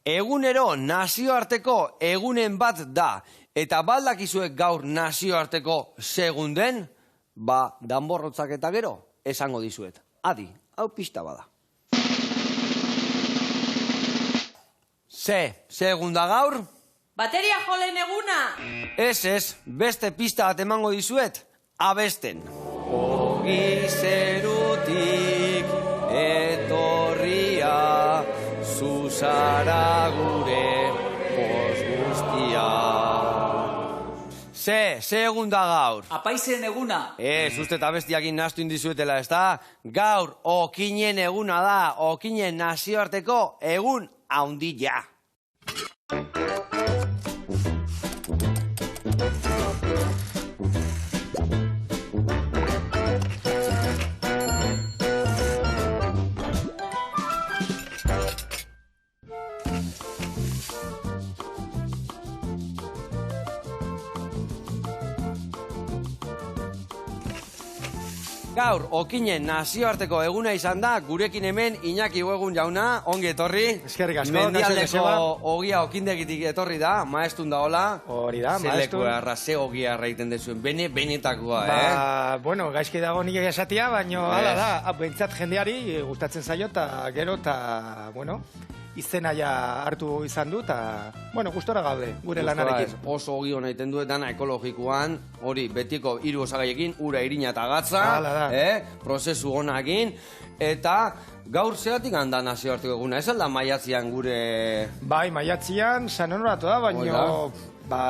Egunero nazioarteko egunen bat da. Eta baldakizuek gaur nazioarteko segunden, danborrotzak eta gero, esango dizuet. Adi, hau pista bada. Segunda gaur? Bateria jolen eguna! Ez, beste pista bat emango dizuet, abesten. Ogi zerutik etorria, zuzara gure pos guztia. Segunda gaur. Apaizen eguna. Uste eta bestiakin nastu indizuetela, ez da? Gaur, okinen eguna da, okinen nazioarteko egun haundila. Gaur, okinen nazioarteko eguna izan da, gurekin hemen Iñaki Uegun jauna, ongi etorri. Eskerrik asko. Mendialdeko ogia okindegitik etorri da, maestun da hola. Hori da, maestun. Zeleko arraze ogia erraiten dezuen, benetakoa, Bueno, gaizki dago nik esatia, baina hala da, bentsat jendeari gustatzen zaio, eta gero, eta, bueno, izena ja hartu izan du, eta, bueno, gustora gaude, gure lanarekin. Oso ogi hona iten du, dana ekologikoan, hori betiko 3 osagaiekin, ura, irina eta gatza, prozesu honakin, eta gaur zeatik handa nazioarteko eguna, ez alda maiatzian gure... Bai, maiatzian, san honoratu da, baina...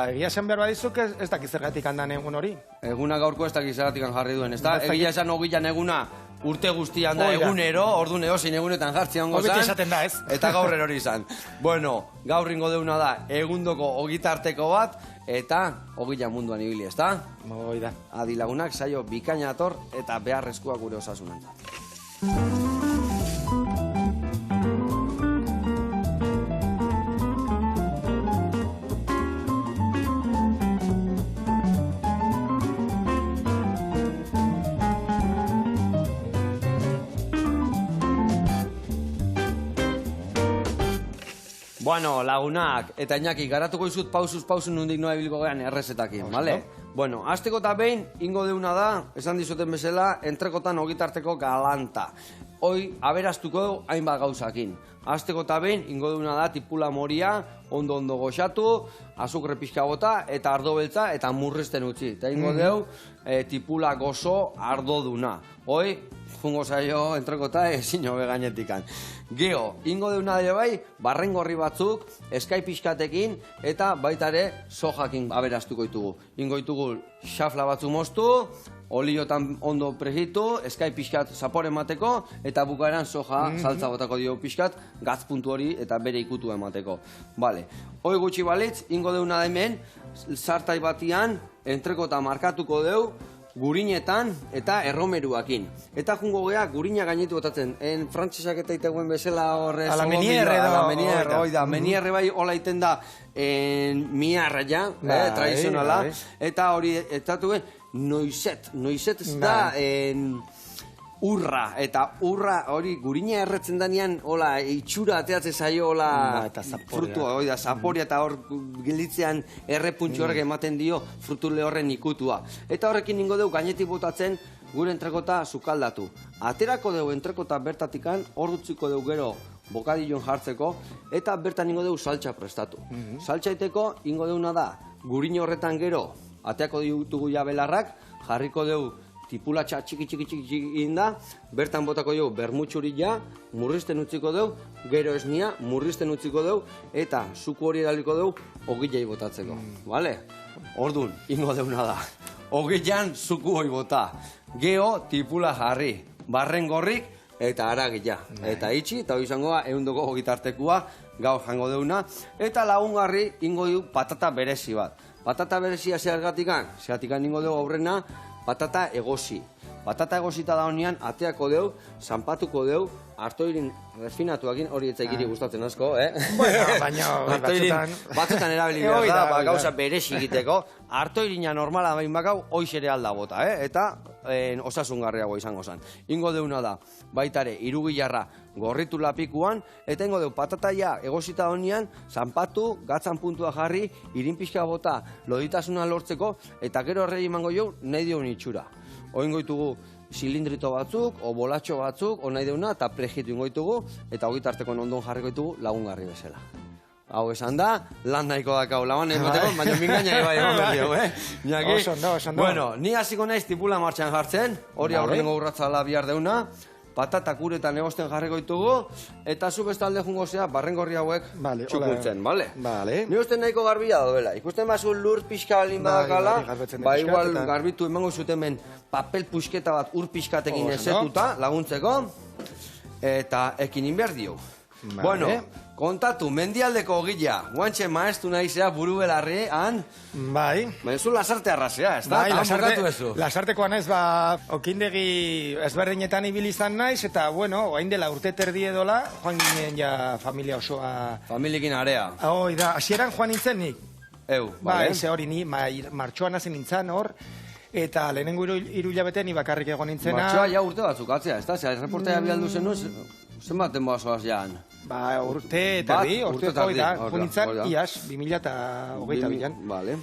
egia esan behar badizuk ez dakit zergatik handan egun hori. Eguna gaurko ez dakit zergatik jarri duen, ez da? Egia esan ogilan eguna urte guztian da egunero, orduan eozin egunetan jartzi hongo zan. Hobeti esaten da, ez? Eta gaur erori izan. Bueno, gaur ringo deuna da egundoko ogitarteko bat, eta ogila munduan ibili, ez da? Hoi da. Adi lagunak, saio bikaina ator eta beharrezkoa gure osasunan. Bueno, lagunak, eta Iñaki, garatuko izut pausun nondik noa ibiliko gehan errezetakin, bale? Bueno, azteko eta behin, ingo deuna da, esan dizuten bezala, entrekotan ogitarteko galanta. Hoi, aberaztuko du, hainbat gauzakin. Azteko eta behin, ingo deuna da, tipula moria, ondo goxatu, azukre pixka bota, eta ardo beltza, eta murrizten utzi. Eta ingo deu, tipula gozo ardo duna. Hoi, jungo zaio entrekota ezin hobe gainetikan. Geo, ingo deuna dira bai, barrengorri batzuk, eskai pixkatekin, eta baitare sojakin aberaztuko ditugu. Ingo ditugu xafla batzu moztu, oliotan ondo prehitu, eskai pixkat zapore emateko, eta bukaeran soja saltza botako dio pixkat, gaz puntu hori eta bere ikutu emateko. Bale, hoi gutxi balitz, ingo deuna da hemen, sartai batian, entrekota markatuko deu, gurinetan eta erromeruakin. Eta jungo geha gurina gainetu botatzen. Frantzesak eta iteguen bezala horrez... Ala menierre da. Menierre bai hola iten da miarra ja, tradizionala. Eta hori, eta duen, noizet ez da... Urra, eta urra hori gurina erretzen danean, hola, itxura ateatzen zaio, hola, frutua, hori da, zaporia eta hor gilitzean errepuntxo horrek ematen dio frutule horren ikutua. Eta horrekin ningo deu gainetik botatzen gure entrekota sukaldatu. Aterako deu entrekota bertatikan, hor utziko deu gero bokadillon jartzeko, eta bertan ningo deu saltsa prestatu. Saltsa iteko, ingo deuna da, gurina horretan gero, ateako ditugu jabelarrak, jarriko deu tipulatxa txiki inda, bertan botako dugu bermutxuri ja, murrizten utziko dugu, gero esnia, murrizten utziko dugu, eta zuku hori eraliko dugu, ogilei botatzeko. Bale? Ordun, ingo deuna da. Ogilean zuku hori bota. Geo tipula jarri, barren gorrik, eta haragila. Eta itxi, eta hori izangoa, ehundoko ogitartekua, gaur jango deuna, eta lagungarri ingo dugu patata berezi bat. Patata berezia zergatikan, ingo dugu aurrena, patata egosi. Patata egosita da honean, ateako deu, zanpatuko deu, artoirin refinatuakin, hori etzaikiri gustatzen asko, Baina, batzutan erabili behar da, gauza berezi egiteko, artoirina normala bain bakau, hoiz ere alda bota, eta osasungarriago izango zen. Ingo deuna da, baitare, irugilarra gorritu lapikuan, eta ingo deu patataia egosita honian, zanpatu, gatzan puntua jarri, irin pixka bota, loditasuna lortzeko, eta gero horrei emango jau, nahi dion itxura. Oingo ditugu zilindrito batzuk, o bolatxo batzuk, o nahi deuna, eta prejitu ingo ditugu, eta hogitarteko ondon jarriko ditugu lagungarri bezala. Hau esan da, lan nahiko dakau laban emateko, baina mingaina ibai egon berdio, Iñaki? Oso ondo. Bueno, ni hasiko naiz tipula martxan jartzen, hori aurrengo urratzala bihar deuna, patatak uretan egosten jarriko ditugu, eta zu bestalde jungo zea, barrengorri hauek txukuntzen, bale? Ni uste nahiko garbila daudela, ikusten bazu lur pixka balin badakala, igual garbitu emango zutemen papel pusketa bat ur pixkatekin ezetuta laguntzeko, eta ekin inberdio. Bueno, kontatu, mendialdeko ogila, guantxe maeztu naizea buru belarri, han? Bai. Zu lasarte arrazea, ez da? Bai, lasartekoa naiz, okindegi ezberdinetan ibili izan naiz, eta, bueno, oain dela urte terdi edola, joan ginen ja familia osoa... Familiekin area. Hoi da, hasieran joan nintzen nik. Bai, ze hori ni, martxoan hazen nintzen hor, eta lehenengo hiru hilabete ni bakarrik egon nintzena... Martxoa ja urte batzuk atzea, ez da? Zea, reportea bialdu zenuz, zenbaten boazoaz jaan? Urte eta urte da, nintzen iaz, 2022an.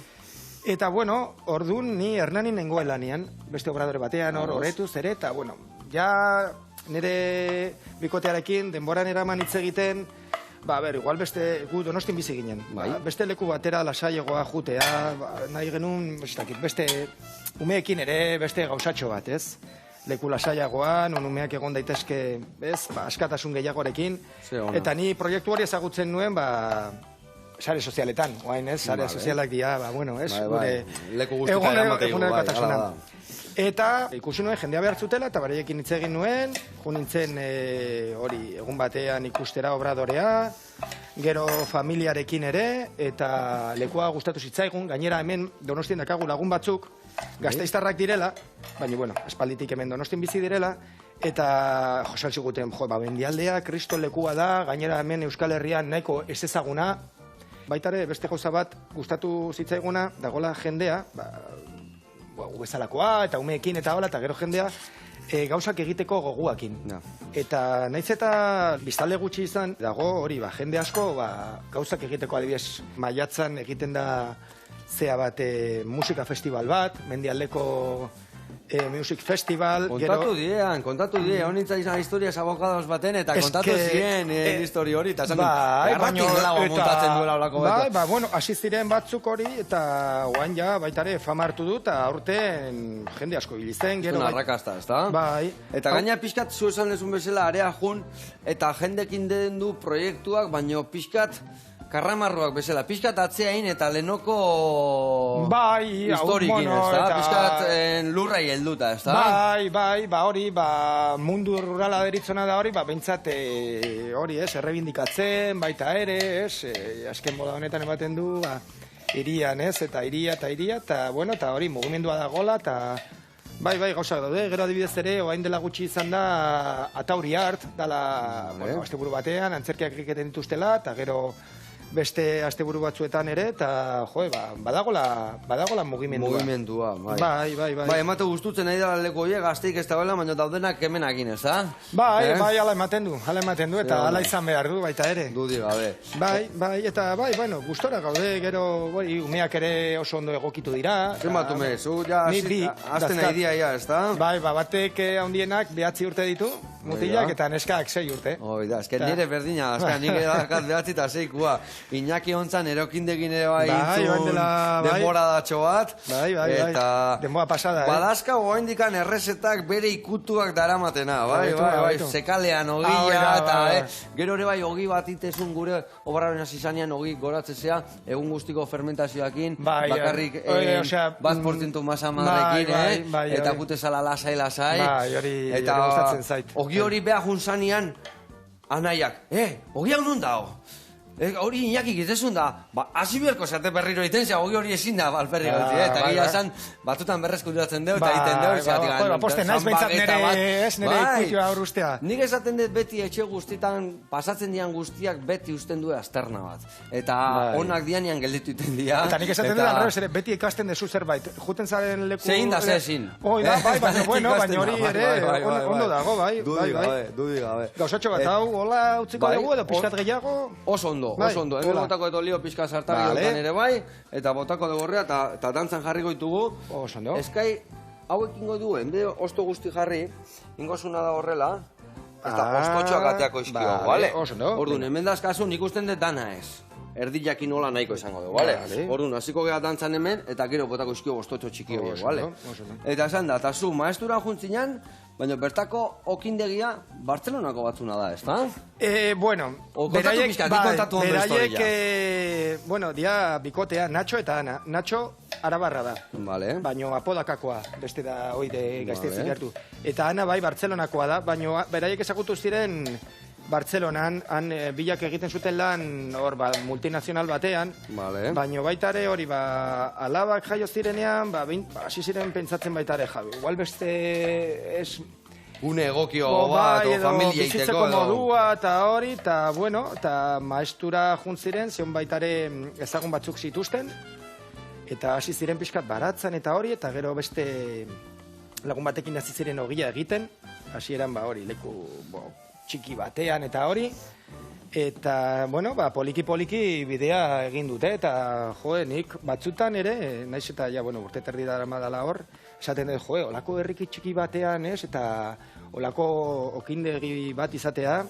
Eta, bueno, orduan ni Hernanin nengoen lanian, beste obradore batean, horretuz ere, eta, bueno, ja nire bikotearekin denboran eraman hitz egiten, igual beste, gu Donostin bizi ginen, beste leku batera lasaiagoa jutea, nahi genuen, beste umeekin ere, beste gauzatxo bat, ez? Leku lasaiagoan, umeak egon daitezke, askatasun gehiagorekin, eta ni proiektu hori ezagutzen nuen, sare sozialetan, oain ez, sare sozialak dira, ez, gure egunerakatasuna. Eta ikusi nuen jendea behar zutela, eta bareiekin hitz egin nuen, nintzen egun batean ikustera obradorea, gero familiarekin ere, eta lekua gustatu zitzaigun, gainera hemen Donostien dakagu lagun batzuk, Gasteiztarrak direla, baina, bueno, aspalditik hemen Donostin bizi direla, eta josan ziguten, mendialdea, kriston lekua da, gainera hemen Euskal Herrian nahiko ez ezaguna, baitare beste gauza bat gustatu zitzaiguna, dagoela jendea, bezalakoa, eta umeekin eta hola, eta gero jendea, gauzak egiteko goguakin. Eta naiz eta biztalde gutxi izan, dago hori, jende asko, gauzak egiteko adibidez maiatzan egiten da zea bat musika festival bat, mendialdeko music festival. Kontatu die, honitza izan historias abogados baten, eta kontatu zien histori hori, eta esan erratik lago montatzen duela olako beto. Bueno, hasi ziren batzuk hori, eta oain ja, baitare, fama hartu du, eta aurten jende asko bilizten. Zuna arrakasta, ez da? Bai. Eta gaina pixkat zu esan lezun bezala, area jun, eta jendekin den du proiektuak, baino pixkat karramarroak bezala, pixkat atzeain eta lehenoko historikin, ez da? Pixkat lurrai helduta, ez da? Hori, mundu rurala deritzona da hori, behintzat hori, errebindikatzen, baita ere, azken moda honetan ematen du, irian, eta iria, eta hori, mugimendua dagoela, eta bai, gauzak daude, gero adibidez ere, oain dela gutxi izan da, Atauri Art, dala, asteburu batean, antzerkiak egiten dituztela, eta gero beste asteburu batzuetan ere, eta badagola mugimendua. Mugimendua, bai. Bai, emate gustutzen nahi dela leko horiek, gazteik ez dagoela, baina daudenak kemenakin, ez da? Bai, ala ematen du, eta ala izan behar du, baita ere. Dudi gabe. Bai, eta bueno, gustora gaude, gero, umeak ere oso ondo egokitu dira. Zenbat ume, zu, ja, azten nahi dia, ez da? Bai, batek handienak 9 urte ditu, mutilak, eta neskak 6 urte. Hoi da, esken nire berdina, nire dakat 9 eta 6 Iñaki hontzan erokindegin ere bai intzun denboradatxo bat. Bai. Eta denbora pasada, badazka oaindikan errezetak bere ikutuak daramatena. Bai, zekalean ogia, eta gero ere bai ogi bat itezun gure obraren hasizanean ogi goratzezea, egun guztiko fermentazioakin, bakarrik bat portintu masa madrekin, eta gutezala lasai. Eta ogi hori beha juntzanian, anaiak, ogi hau nun dago? Hori Iñakik itezun da, hasi biharko zate berriro iten, hori ezin da alperri gauti, eta gila esan, batutan berreskuratzen deu, eta iten deu, poste naiz behintzat nire ikutua hor ustea. Nik esaten dut beti etxe guztietan, pasatzen dian guztiak beti usten du azterna bat. Eta onak dianean gelditu iten dia. Eta nik esaten dut alrebez ere, beti ikasten dezu zerbait, juten zaren leku... Zein da zezin. Baina hori ere, ondo dago, bai. Dudi gabe. Gauzatxo bat, hau, hola utziko dugu edo pixkat gehiago? Oso ondo. Hemen botako eto lio pixka sartari hotan ere bai, eta botako de gorrea, eta dantzan jarriko ditugu. Oso ondo. Eskai, hauek ingo duen, bide osto guzti jarri, ingozuna da horrela, eta ostotxoak ateako izkio, bale? Oso ondo. Orduan, hemen dazkazu nik usten dut dana ez. Erdillakin nola nahiko izango dugu, bale? Orduan, hasiko geha dantzan hemen, eta gero botako izkio ostotxo txiki hori, bale? Eta esan da, eta zu, maesturan juntzinan, baina bertako okindegia Bartzelonako batzuna da, ez da? Bueno, beraiek, bueno, dia bikotea, Nacho eta Ana. Nacho arabarra da, baina apodakakoa, beste da oide gazteetzik gertu. Eta Ana bai Bartzelonakoa da, baina beraiek ezagutu ziren Bartzelonan, han bilak egiten zuten lan hor multinazional batean, baina baitare hori alabak jaio zirenean, hasi ziren pentsatzen baitare jabe. Igual beste ez... Gune egokio bat, o familia iteko edo. Bizitzeko modua eta hori, eta bueno, eta maestura juntziren, zion baitare ezagun batzuk zituzten, eta hasi ziren pixkat baratzen eta hori, eta gero beste lagun batekin hasi ziren ogia egiten, hasi eran hori, leku txiki batean eta hori, eta, bueno, poliki-poliki bidea egin dute, eta, nik batzutan ere, naiz eta, urte terdi dara madala hor, esaten dut, olako herriki txiki batean, ez, eta olako okindegi bat izatea,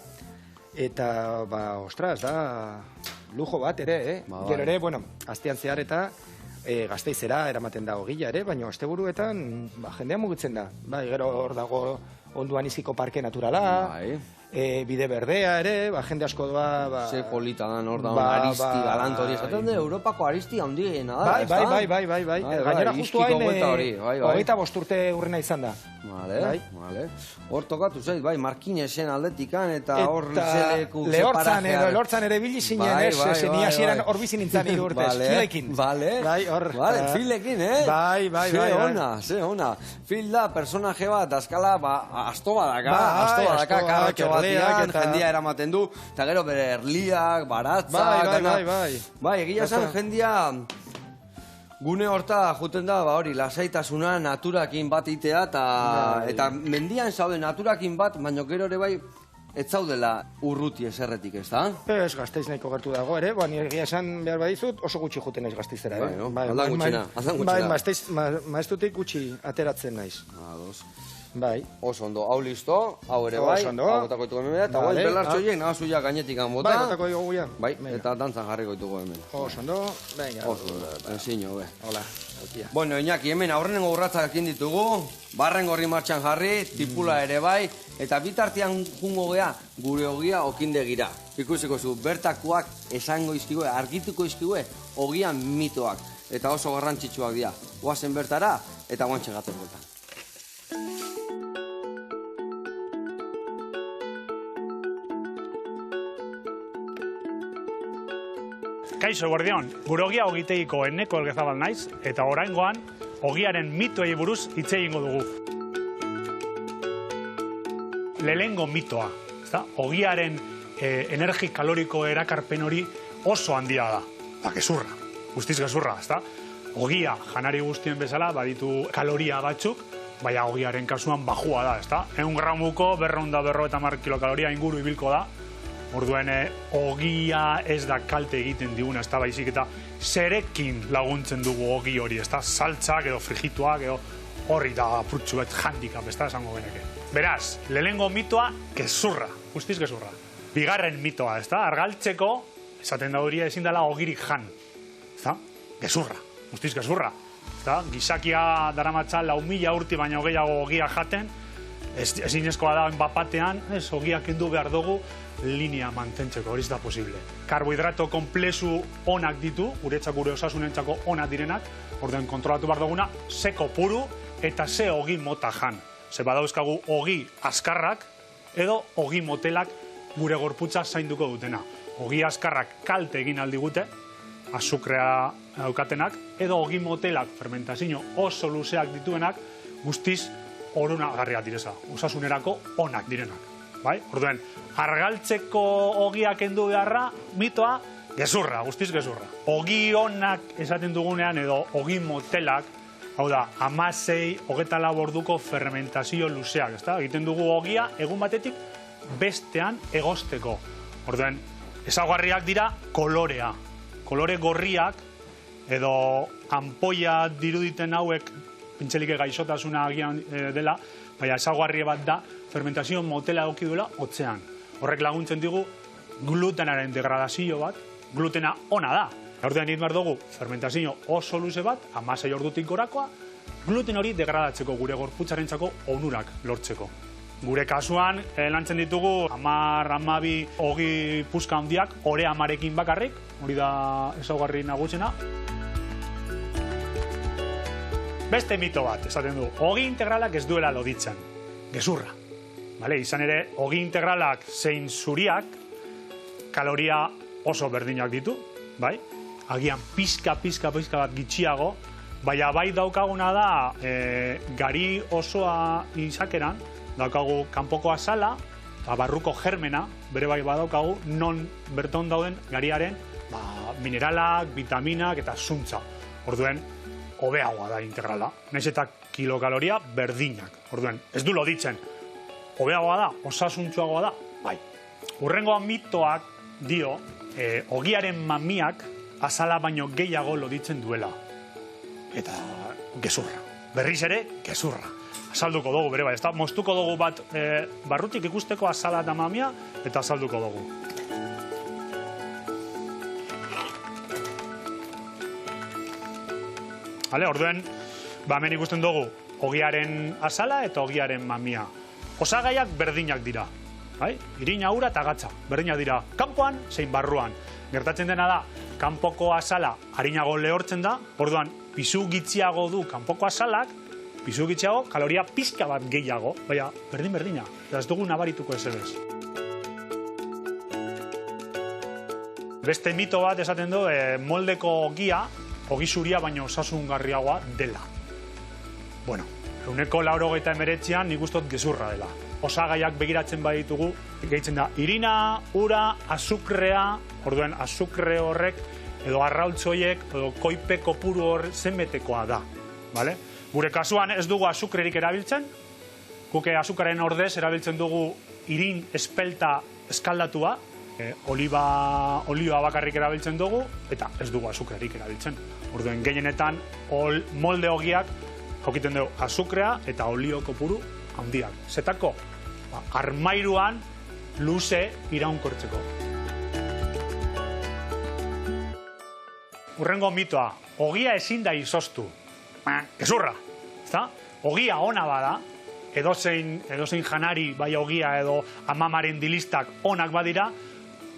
eta, ostras, da, lujo bat ere, gero ere, astean zehar eta, Gasteizera eramaten da ogila ere, baina asteburuetan jendea mugitzen da. Gero hor dago onduan iziko parke naturala, bide berdea ere, jende asko doa... Ze polita da, hor da, aristi galant hori. Esaten da, Europako aristi handiena da, ez da? Bai. Gainera justu hain, 25 urte urrena izan da. Vale. Hor tokatu zait, Markinesen aldetikan, eta hor zeleku separajean. Lehortzan ere bili zinen, ez, ni hasieran hor bizin nintzen hiru urtez, filekin. Filekin, Ze ona. Fil da, personaje bat, azkala, asto badaka, karratxo batian, jendia eramaten du, eta gero bere erliak, baratzak, egia esan jendia gune horta juten da, hori, lasaitasuna naturakin bat itea, eta mendian zaude naturakin bat, baina gero ere bai, ez zaudela urruti eserretik, ez da? Ez, Gasteiz nahiko gertu dago ere, egia esan behar badizut, oso gutxi juten naiz Gasteizera, aldan gutxina. Maeztutik gutxi ateratzen naiz. Bai. Oso ondo, hau listo, hau ere bai, hau botako ditugu hemen, eta guain pelartxo horiek nagazuia gainetik bota. Bai, botako ditugu guia. Bai, eta dantzan jarriko ditugu hemen. Oso ondo, venga. Oso ondo, ensiño, be. Hola. Bueno, Iñaki, hemen aurrenengo urratzak ekin ditugu, barren gorri martxan jarri, tipula ere bai, eta bitartean jungo gea gure ogia okindegira. Ikusiko zu, bertakoak esango izkigue, argituko izkigue, ogian mitoak, eta oso garrantzitsuak dira. Oazen bertara, eta guantxe gaten bueltan. Kaixo, Guardion, gure ogia ogitegiko Eneko Elgezabal naiz, eta oraingoan, ogiaren mitoei buruz hitz egingo dugu. Lehengo mitoa, ogiaren energi kaloriko erakarpen hori oso handia da. Gezurra, guztiz gezurra, ogia janari guztien bezala, baditu kaloria batzuk, baina ogiaren kasuan bajua da, 100 gramuko 250 kilokaloria inguru ibilko da. Orduen, ogia ez da kalte egiten diguna, ez da baizik eta zerekin laguntzen dugu ogi hori, ez da saltzak edo frigituak edo horri da purtsu bat handikap, ez da esango geneke. Beraz, lehengo mitoa, gezurra, guztiz gezurra. Bigarren mitoa, ez da, argaltzeko, esaten da horia ezin dela ogirik jan, ez da, gezurra, guztiz gezurra. Gizakia daramatza 4.000 urte baina gehiago ogia jaten, ezinezkoa da bapatean, ogia kendu behar dugu, linea mantentzeko, hori da posible. Karbohidrato konplexu onak ditu, guretzak gure osasunentzako onak direnak, orduen kontrolatu behar duguna, ze kopuru eta ze ogi mota jan. Ze badauzkagu ogi askarrak edo ogi motelak gure gorputza zainduko dutena. ogi askarrak kalte egin aldigute, azukrea daukatenak, edo ogi motelak fermentazio oso luzeak dituenak, guztiz orunagarriak direza, osasunerako onak direnak. Bai? Orduen, argaltzeko ogiak endu beharra, mitoa, gezurra, guztiz gezurra. Ogi onak esaten dugunean, edo ogi motelak, hau da, 16-24 orduko fermentazio luzeak, ezta? Egiten dugu ogia egun batetik bestean egosteko. Orduen, ezaugarriak dira kolorea. Kolore gorriak, edo ampoia diruditen hauek, pintxelike gaixotasuna agian dela, baina ezaugarri bat da, fermentazio motela eduki duela hotzean. Horrek laguntzen digu glutenaren degradazio bat, glutena ona da. Orduan egin behar dugu fermentazio oso luze bat, 16 ordutik gorakoa, gluten hori degradatzeko gure gorputzarentzako onurak lortzeko. Gure kasuan lantzen ditugu 10-12 ogi puska handiak, ore 10ekin bakarrik, hori da ezaugarri nagusiena. Beste mito bat, esaten du, ogi integralak ez duela loditzen, gezurra. Izan ere, ogi integralak zein zuriak kaloria oso berdinak ditu, bai? Agian pizka bat gitxiago, baina bai daukaguna da gari osoa izakeran, daukagu kanpoko azala, eta barruko germena, bere bai badaukagu, non berton dauden gariaren mineralak, vitaminak eta zuntza. Orduen, hobeagoa da integrala. Naiz eta kilokaloria berdinak. Orduen, ez du loditzen. Hobeagoa da, osasuntsuagoa da, bai. Hurrengoa mitoak dio, ogiaren mamiak azala baino gehiago loditzen duela. Eta gezurra. Berriz ere, gezurra. Azalduko dugu, bere bai, ez da, moztuko dugu bat barrutik ikusteko azala eta mamia, eta azalduko dugu. Orduen, hemen ikusten dugu ogiaren azala eta ogiaren mamia. Osagaiak berdinak dira. Irina, ura eta gatza. Berdinak dira kanpoan, zein barruan. Gertatzen dena da, kanpoko azala harinago lehortzen da, orduan, pisu gitxiago du kanpoko azalak, pisu gitxiago, kaloria pizka bat gehiago, baina berdina. Ez dugu nabarituko ez ebez. Beste mito bat esaten du, moldeko ogia, ogi zuria baino osasungarriagoa dela. Bueno, 189an nik ustot gezurra dela. Osagaiak begiratzen baditugu, gehitzen da, irina, ura, azukrea, orduen azukre horrek, edo arraultzoiek, edo koipe kopuru hor zenbetekoa da. Gure kasuan ez dugu azukrerik erabiltzen, guke azukaren ordez erabiltzen dugu irin espelta eskaldatua, olioa bakarrik erabiltzen dugu, eta ez dugu azukrerik erabiltzen. Orduen gehienetan molde ogiak aukiten dugu azukrea eta olio kopuru handiak. Zetako, armairuan luze iraunkortzeko. Hurrengo mitoa, ogia ezin da izoztu. Gezurra, ezta? Ogia ona bada, edozein janari, bai ogia edo amamaren dilistak onak badira,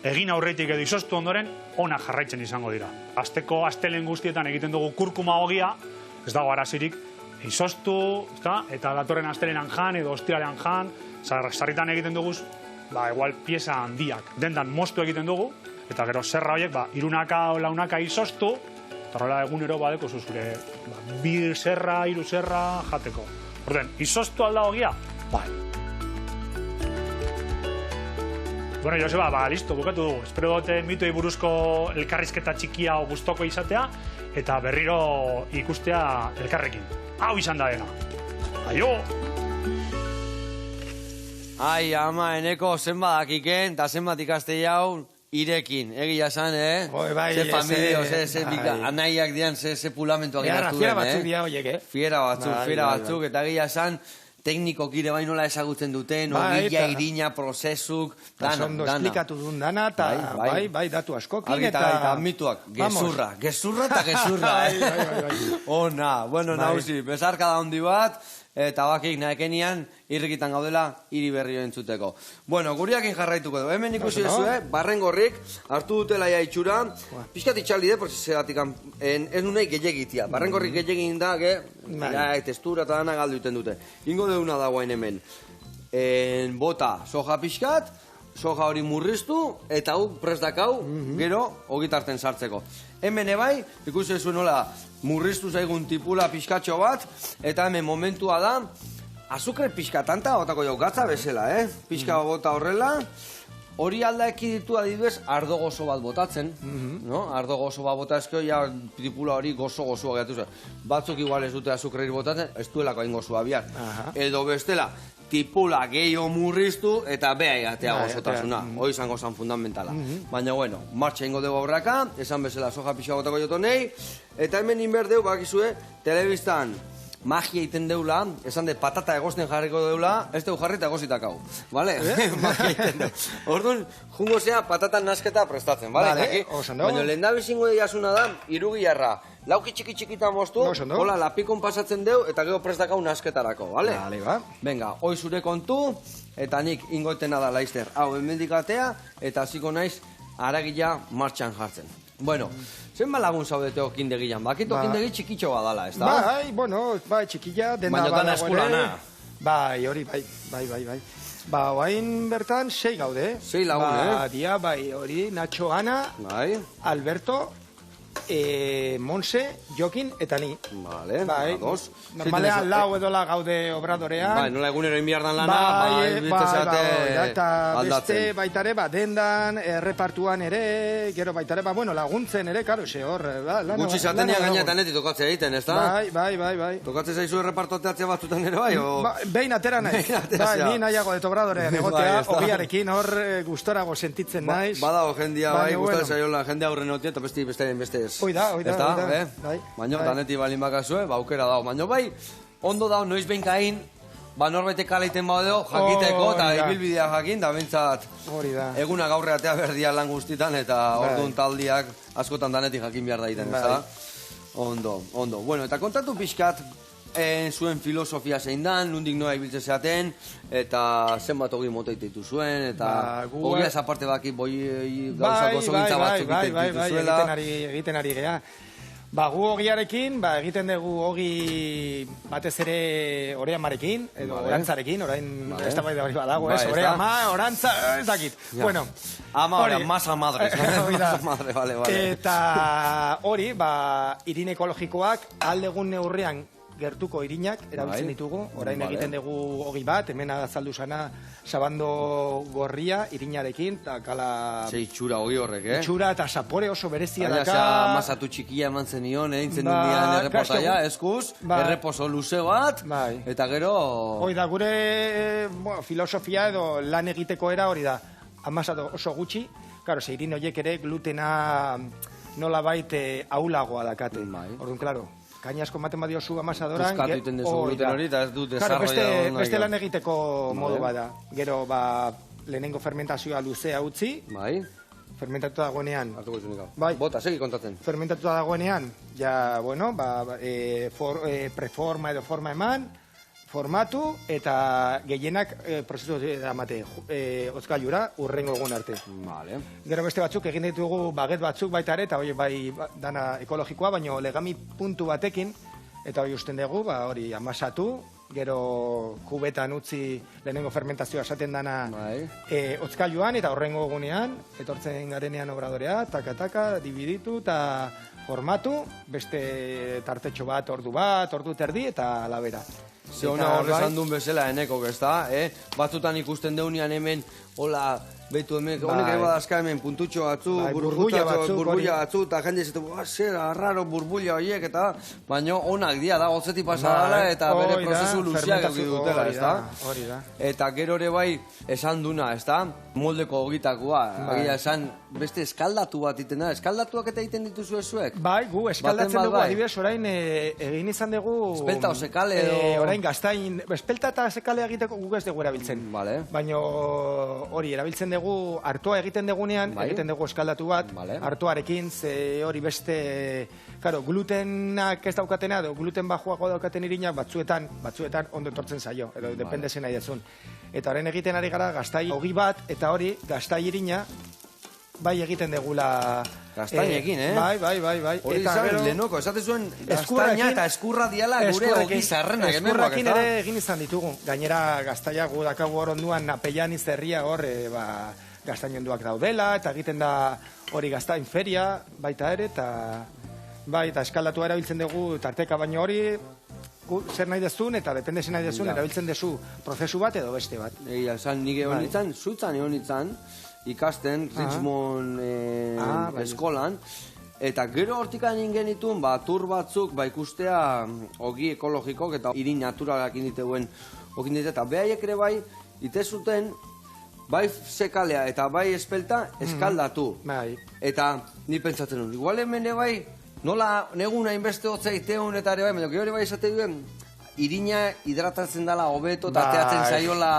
egin aurretik edo izoztu ondoren, onak jarraitzen izango dira. Asteko astelen guztietan egiten dugu kurkuma ogia, ez dago arazirik, izoztu, eta datorren astelenan jan edo ostiralean jan, sarritan egiten dugu, igual pieza handiak, dendan moztu egiten dugu, eta gero zerra horiek, irunaka o launaka izoztu, eta horrela egunero badeko zure bir zerra, hiru zerra jateko. Orden, izoztu alda ogia? Bai. Bueno, Joseba, listo, bukatu dugu. Espero dute mitoi buruzko elkarrizketa txikia o gustoko izatea, eta berriro ikustea elkarrekin. Hau izan da dena. Aio! Ai, ama, eneko zenbat akiken, eta zenbat ikaste jau, irekin, egia esan, Bai, ze familio, ze anaiak dian, ze pulamentuak inaztu den, Fiera batzuk dia horiek, Fiera batzuk, eta egia esan, teknikok ire bai nola ezagutzen duten, ogila, irina, prozesuk, dana. Ondo esplikatu duen dana, eta bai, datu askokin, eta mituak, gezurra eta gezurra, Ona, bueno, nauzi, bezarka da hondi bat, eta bakik nahekenian, irrikitan gaudela, hiri berrio entzuteko. Bueno, guriakin jarraituko du. Hemen ikusi duzue, barrengorrik, hartu dutela ja itxura, pixkat itxaldi de, prozeseratik, ez nunei gehiagitia. Barrengorrik gehiagin da, testura eta dana galdu iten dute. Ingo deuna dagoen hemen. Bota soja pixkat, soja hori murriztu, eta hau prestakau, gero, ogitarten sartzeko. Hemen ebai, ikusi zuen nola, murriztu zaigun tipula pixkatxo bat, eta hemen momentua da, azukre pixka tanta, botako jau gatza bezala, pixka bota horrela, hori alda ekiditu adibidez ardo gozo bat botatzen, no? Ardo gozo bat botazkeo, ja tipula hori gozo-gozoa gehatu zen. Batzuk igual ez dute azukrerik botatzen, ez duelako hain gozoa bihar. Edo bestela, tipula gehiago murriztu eta beha egatea gozotasuna. Hoi izango zan fundamentala. Baina, bueno, martxa ingo dugu aurraka, esan bezala soja pixa botako jotonei, eta hemen inberdeu, bakizue, telebistan, magia iten deula, esan de patata egozten jarriko deula, ez dugu jarri eta egozitak hau. Bale? Magia iten deu. Orduan, jungo zea patata nasketa prestatzen, bale? Baina lehen da bizingo jasuna da, irugiarra. Lauki txiki-txikita moztu, hola lapikon pasatzen deu, eta gero prestakau nasketarako, bale? Bale, ba. Venga, hoi zure kontu, eta nik ingoetena da laizter. Hau, hemendik atea, eta hasiko naiz aragila martxan jartzen. Bueno, zenba lagun zaudete okindegian? Bakit okindegi txikitxo badala, ez da? Bai, bueno, bai, txikilla, denda baina dana eskulana. Bai, hori, bai. Ba, oain bertan 6 gaude. 6 lagun, Dia, bai, hori, Nacho, Ana, Alberto, Monse, Jokin eta ni. Vale, ados. Normalean lau edola gaude obradorean. Bai, nola egunero inbiardan lana, eta beste baitare, dendan, errepartuan ere, gero baitare, bueno, laguntzen ere, karo, ze hor, gutxi zatenia gainetan eti tokatzea egiten, ez da? Bai. Tokatzea zaizu errepartu ateatzea batzutan ere bai, o? Behin atera naiz. Bai, ni nahiago de obradorean egotea, obiarekin hor gustorago sentitzen naiz. Badago jendia, bai, gustatzen zaiola jende aurren otien, eta beste Oida. Baina, daneti balin bakazue, aukera dago. Baina, bai, ondo dago, noiz behinkain, norbaitek kaleiten badeo, jakiteko, eta ibilbidea jakin, da bentsat, eguna gaurreatea berdia lan guztitan, eta orduan taldiak askotan danetik jakin behar daiten, ez da? Ondo. Bueno, eta kontatu pixkat, zuen filosofia zein dan, nundik noa ibiltze zeaten, eta zenbat hogi moteitetu zuen, eta hogiaz aparte baki gauza gozo gintza batzuk dituzuela. Egiten ari geha. Gu hogiarekin, egiten dugu hogi batez ere oreamarekin, edo orantzarekin, orain ez da bai da hori badago, ez, oreama, orantza, ez dakit. Bueno, ama hori, masa madre. Eta hori, irin ekologikoak aldegun neurrean gertuko irinak erabiltzen ditugu, orain egiten dugu hogi bat, hemen azaldu sana sabando gorria irinarekin, eta kala... Ze itxura hogi horrek, Itxura eta sapore oso berezia daka... Baina masatu txikia eman zenion, eintzen dundian erreposaia, eskuz, erreposo luze bat, eta gero... Hoi da, gure filosofia edo lan egiteko era hori da, amasatu oso gutxi, karo, ze irin horiek ere glutena nola baite ahulagoa dakate. Orduan, klaro, kainasko maten badiozu amasadoran... Puskatu iten dezu gluten hori, eta ez dut desarroia... Beste lan egiteko modu bada. Gero, lehenengo fermentazioa luzea utzi. Fermentatu dagoenean... Bota, segi kontatzen. Fermentatu dagoenean, ja, bueno, preforma edo forma eman, formatu, eta gehienak prozesu amate otzkailura urrengo egun arte. Gero beste batzuk egin ditugu baget batzuk baita ere, eta bai dana ekologikoa, baina legami puntu batekin, eta hori usten dugu, hori amasatu, gero kubetan utzi lehenengo fermentazioa esaten dana otzkailuan, eta horrengo egunean, etortzen garenean obradorea, taka, dividitu, eta formatu, beste tartetxo bat, ordu terdi, eta labera. Ze hona horrezan duen bezala eneko, ez da? Batzutan ikusten deunian hemen, hola, betu hemen, honek ere badazka hemen puntutxo batzu, burbulla batzu, eta jende zetu, zer, arraro burbulla horiek, eta baina onak dia da, gotzeti pasadala, eta bere prozesu luziak egin dutela, ez da? Eta gero ere bai, esan duna, ez da? Moldeko ogitakoa, agia esan, beste eskaldatu bat iten da, eskaldatuak eta egiten dituzu ezuek? Bai, gu, eskaldatzen dugu, adibidez, orain egin izan dugu... Espelta o sekale edo... Orain gaztain, espelta eta sekale egiteko guk ez dugu erabiltzen. Baina hori, erabiltzen dugu, hartua egiten dugunean, egiten dugu eskaldatu bat, hartuarekin, ze hori beste, karo, glutenak ez daukatena, edo gluten bajuago daukaten irinak, batzuetan ondo etortzen zaio, edo dependezen nahi dezun. Eta horren egiten ari gara gaztai hogi bat, eta hori, gaztai irina, bai egiten degula... Gaztainekin, Bai. Hori izan, lehenoko, esate zuen gaztaina eta eskurra diala gure hogi zarrenak. Eskurrakin ere egin izan ditugu. Gainera, gaztaia gu dakagu hor onduan, napeian izerria hor, gaztainonduak daudela, eta egiten da hori gaztain feria, baita ere, eta eskaldatua erabiltzen dugu tarteka, baino hori zer nahi dezun, eta depende zer nahi dezun, erabiltzen dezu prozesu bat edo beste bat. Egia, esan nik egon nintzen, zutzan egon nintzen, ikasten Richmond eskolan, eta gero hortikan ingenitun, tur batzuk, ikustea ogi ekologikok eta iri naturalak inditeguen okin eta behaiek ere bai, ite zuten, bai sekalea eta bai espelta eskaldatu. Eta ni pentsatzen duen, igual hemen bai, nola negun hainbeste hotza iteun eta ere bai, baina gero ere bai esate duen, irina hidratatzen dela hobeto eta teatzen zaiola...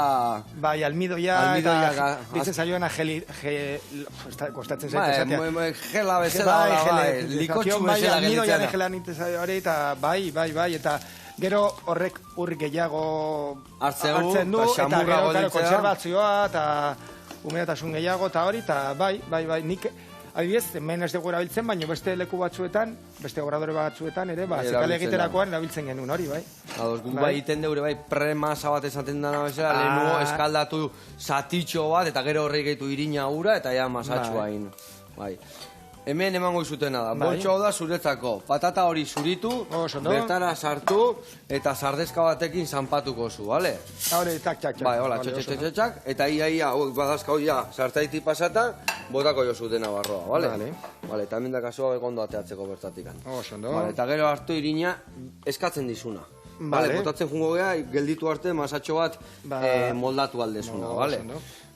Bai, almidoia eta ditzen zaioena kostatzen zaitu esatea. Gela bezala, bai, likotxu bezala almidoia gela nintzen zaioare eta bai, eta gero horrek ur gehiago hartzen du, eta gero konservazioa eta humedatasun gehiago eta hori, eta bai, nik adibidez, hemen ez dugu erabiltzen, baina beste leku batzuetan, beste obradore batzuetan ere, zekale egiterakoan erabiltzen genuen hori, bai. Bai, iten deure, bai, premasa bat esaten dana bezala, lehenuo eskaldatu zatitxo bat, eta gero horrek gehitu irina ura, eta ja masatxua hain. Bai. Hemen emango izutena da, boltxo da zuretzako, patata hori zuritu, bertara sartu, eta sardezka batekin zanpatuko zu, bale? Hore, txak. Bai, hola, txak, eta ia, badazka hori, sartaiti pasata, botako jo zutena barroa, bale? Bale, eta hemen dakazoa egondo ateatzeko bertatikan. Bale, eta gero hartu irina eskatzen dizuna. Bale, botatzen jungo geha, gelditu arte, masatxo bat moldatu aldezuna, bale?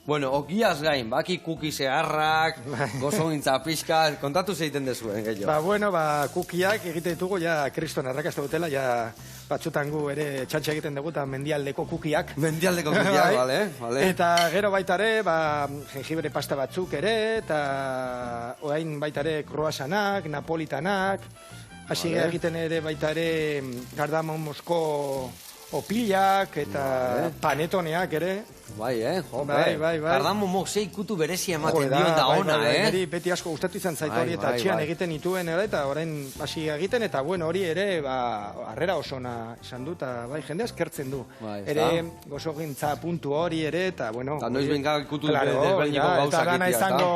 Bueno, okiaz gain, baki kuki zeharrak, gozogintza pixka, kontatu zeiten dezuen, gehiago. Bueno, kukiak egite ditugu, kriston arrakazta dutela, batzutan gu ere txantxa egiten dugu, eta mendialdeko kukiak. Mendialdeko kukiak, bale. Eta gero baitare, jengibre pasta batzuk ere, eta orain baitare croissantak, napolitanak, hasi egiten ere baitare kardamon mosko opilak eta panetoneak ere. Bai, Kardamon moksei kutu berezia ematen dio da ona, Beti asko gustatu izan zait hori, eta txian egiten ituen, eta orain hasi egiten, eta hori ere, harrera osona izan du, eta jendea eskertzen du. Ere, gozogintza puntu hori ere, eta bueno... Eta noiz benga kutu desberdiniko gauzak eta dana izango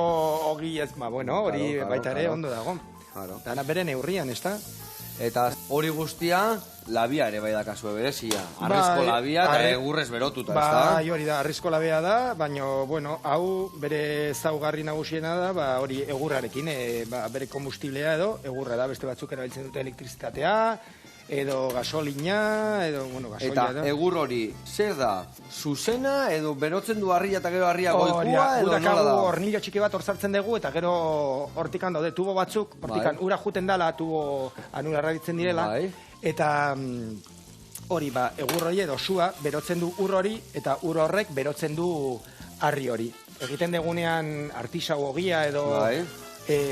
ogi ez, hori baita ere ondo dago. Dana bere neurrian, ez da? Eta hori guztia, labia ere bai dakazue berezia. Arrizko labia eta egurrez berotuta, ez da? Bai, hori da, arrizko labia da, baina, hau bere zaugarri nagusiena da, hori egurrarekin, bere kombustiblea edo, egurra da, beste batzuk erabiltzen dute elektrizitatea, edo gasolina, edo, gasoila da. Eta egur hori, zer da, zuzena, edo berotzen du harria eta gero harria goikua, edo nola da? Hornillo txiki bat hortzartzen dugu, eta gero hortikan daude tubo batzuk, hortikan ura juten dala, tubo anura erraditzen direla, eta hori, egur hori edo sua berotzen du ur hori, eta ur horrek berotzen du harri hori. Egiten degunean artisau ogia edo